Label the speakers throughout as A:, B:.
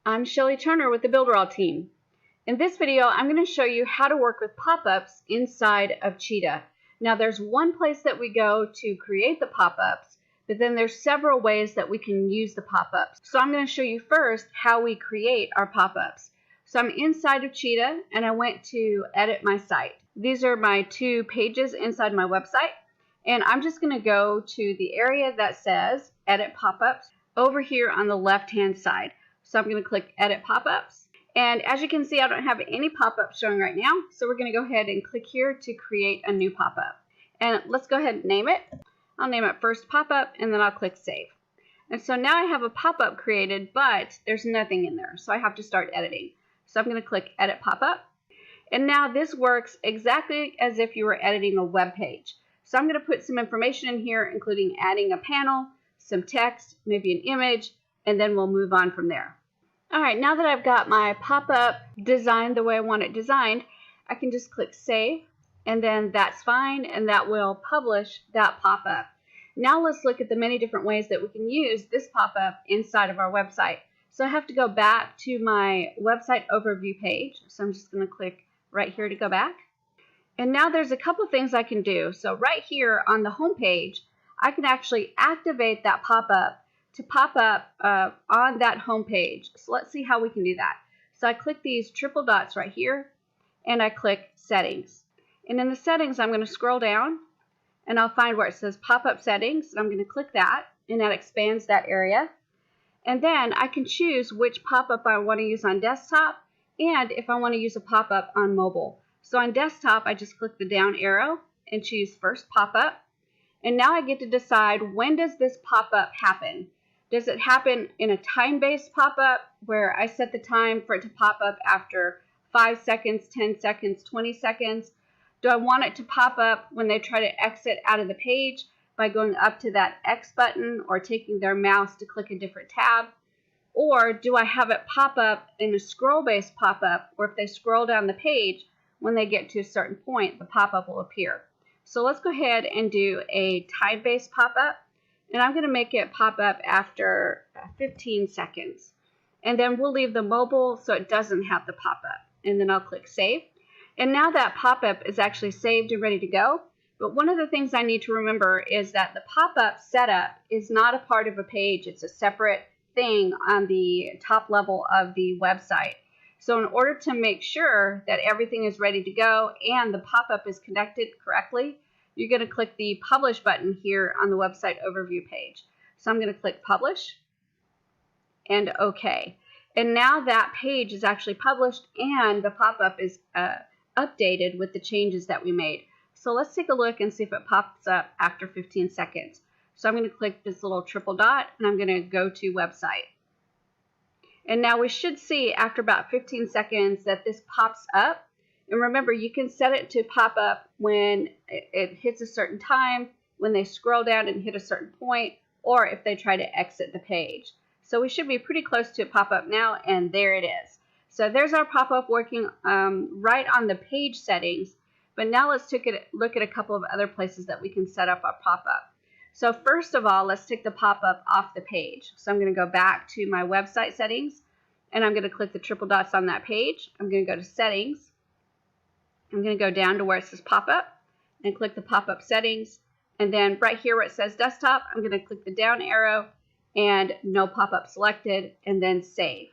A: I'm Shelly Turner with the BUILDERALL team. In this video, I'm going to show you how to work with pop-ups inside of Cheetah. Now there's one place that we go to create the pop-ups, but then there's several ways that we can use the pop-ups. So I'm going to show you first how we create our pop-ups. So I'm inside of Cheetah and I went to edit my site. These are my two pages inside my website, and I'm just going to go to the area that says edit pop-ups over here on the left hand side. So I'm going to click edit pop-ups, and as you can see, I don't have any pop-ups showing right now, so we're going to go ahead and click here to create a new pop-up. And let's go ahead and name it. I'll name it first pop-up, and then I'll click save. And so now I have a pop-up created, but there's nothing in there, so I have to start editing. So I'm going to click edit pop-up, and now this works exactly as if you were editing a web page. So I'm going to put some information in here, including adding a panel, some text, maybe an image, and then we'll move on from there. Alright, now that I've got my pop-up designed the way I want it designed, I can just click save, and then that's fine, and that will publish that pop-up. Now let's look at the many different ways that we can use this pop-up inside of our website. So I have to go back to my website overview page, so I'm just going to click right here to go back. And now there's a couple things I can do. So right here on the home page, I can actually activate that pop-up to pop up on that home page. So let's see how we can do that. So I click these triple dots right here, and I click settings. And in the settings, I'm going to scroll down, and I'll find where it says pop-up settings, and I'm going to click that, and that expands that area. And then I can choose which pop-up I want to use on desktop, and if I want to use a pop-up on mobile. So on desktop, I just click the down arrow and choose first pop-up. And now I get to decide, when does this pop-up happen? Does it happen in a time-based pop-up where I set the time for it to pop up after 5 seconds, 10 seconds, 20 seconds? Do I want it to pop up when they try to exit out of the page by going up to that X button or taking their mouse to click a different tab? Or do I have it pop up in a scroll-based pop-up where if they scroll down the page, when they get to a certain point, the pop-up will appear? So let's go ahead and do a time-based pop-up, and I'm going to make it pop up after 15 seconds. And then we'll leave the mobile so it doesn't have the pop-up. And then I'll click save. And now that pop-up is actually saved and ready to go. But one of the things I need to remember is that the pop-up setup is not a part of a page. It's a separate thing on the top level of the website. So in order to make sure that everything is ready to go and the pop-up is connected correctly, you're going to click the Publish button here on the website overview page. So I'm going to click Publish and OK. And now that page is actually published and the pop-up is updated with the changes that we made. So let's take a look and see if it pops up after 15 seconds. So I'm going to click this little triple dot and I'm going to go to Website. And now we should see after about 15 seconds that this pops up. And remember, you can set it to pop up when it hits a certain time, when they scroll down and hit a certain point, or if they try to exit the page. So we should be pretty close to a pop-up now, and there it is. So there's our pop-up working right on the page settings. But now let's look at a couple of other places that we can set up our pop-up. So first of all, let's take the pop-up off the page. So I'm going to go back to my website settings, and I'm going to click the triple dots on that page. I'm going to go to settings. I'm going to go down to where it says pop-up and click the pop-up settings. And then right here where it says desktop, I'm going to click the down arrow and no pop-up selected, and then save.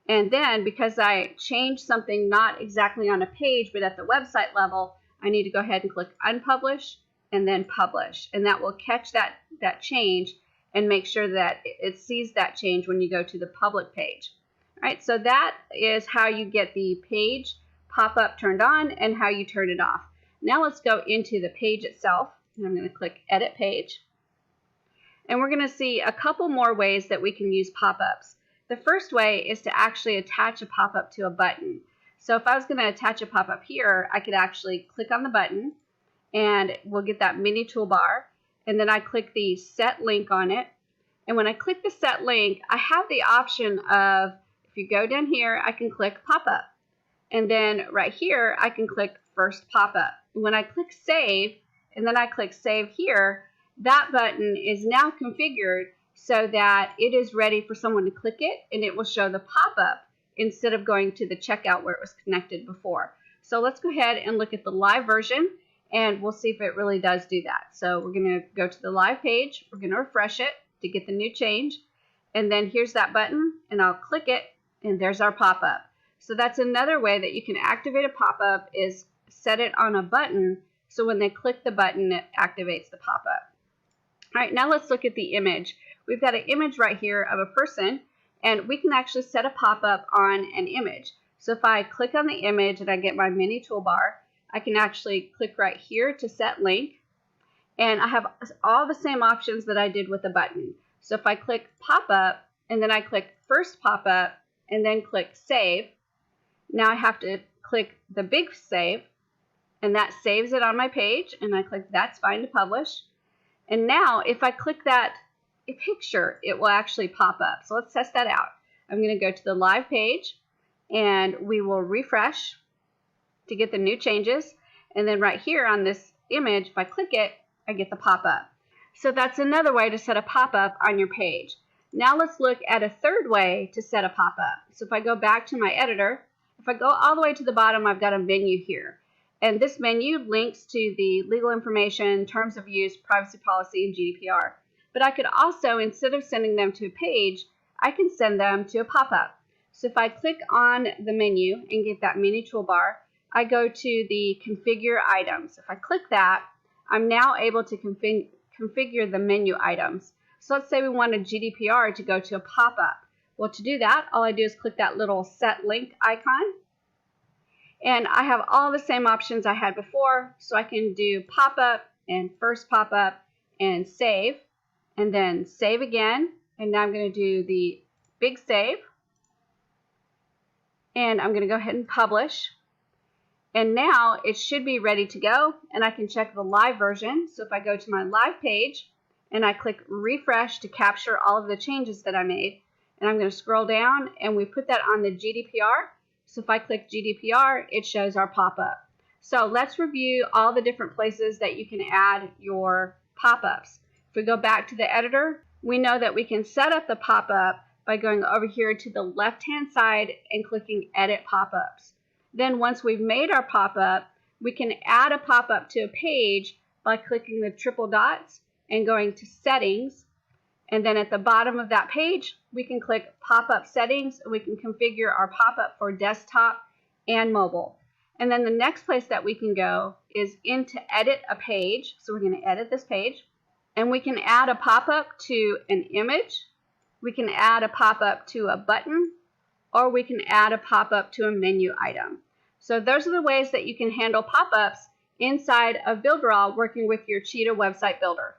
A: And then because I changed something not exactly on a page but at the website level, I need to go ahead and click unpublish and then publish. And that will catch that change and make sure that it sees that change when you go to the public page. All right, so that is how you get the page pop-up turned on and how you turn it off. Now let's go into the page itself, and I'm going to click Edit Page. And we're going to see a couple more ways that we can use pop-ups. The first way is to actually attach a pop-up to a button. So if I was going to attach a pop-up here, I could actually click on the button, and we'll get that mini toolbar. And then I click the Set Link on it. And when I click the Set Link, I have the option of, if you go down here, I can click Pop-up. And then right here, I can click First Pop-up. When I click Save, and then I click Save here, that button is now configured so that it is ready for someone to click it and it will show the pop-up instead of going to the checkout where it was connected before. So let's go ahead and look at the live version and we'll see if it really does do that. So we're going to go to the live page, we're going to refresh it to get the new change, and then here's that button and I'll click it and there's our pop-up. So that's another way that you can activate a pop-up, is set it on a button so when they click the button it activates the pop-up. All right, now let's look at the image. We've got an image right here of a person, and we can actually set a pop-up on an image. So if I click on the image and I get my mini toolbar, I can actually click right here to set link, and I have all the same options that I did with the button. So if I click pop-up and then I click first pop-up and then click save, now I have to click the big save, and that saves it on my page, and I click that's fine to publish. And now if I click that picture, it will actually pop up. So let's test that out. I'm going to go to the live page and we will refresh to get the new changes, and then right here on this image, if I click it, I get the pop-up. So that's another way to set a pop-up on your page. Now let's look at a third way to set a pop-up. So if I go back to my editor, if I go all the way to the bottom, I've got a menu here. And this menu links to the legal information, terms of use, privacy policy, and GDPR. But I could also, instead of sending them to a page, I can send them to a pop-up. So if I click on the menu and get that mini toolbar, I go to the configure items. If I click that, I'm now able to configure the menu items. So let's say we wanted GDPR to go to a pop-up. Well, to do that, all I do is click that little set link icon. And I have all the same options I had before. So I can do pop-up and first pop-up and save. And then save again. And now I'm going to do the big save. And I'm going to go ahead and publish. And now it should be ready to go. And I can check the live version. So if I go to my live page and I click refresh to capture all of the changes that I made, and I'm going to scroll down, and we put that on the GDPR. So if I click GDPR, it shows our pop-up. So let's review all the different places that you can add your pop-ups. If we go back to the editor, we know that we can set up the pop-up by going over here to the left-hand side and clicking Edit Pop-ups. Then once we've made our pop-up, we can add a pop-up to a page by clicking the triple dots and going to Settings. And then at the bottom of that page, we can click Pop-up Settings, and we can configure our pop-up for desktop and mobile. And then the next place that we can go is into Edit a Page. So we're going to edit this page. And we can add a pop-up to an image. We can add a pop-up to a button, or we can add a pop-up to a menu item. So those are the ways that you can handle pop-ups inside of BuilderAll working with your Cheetah website builder.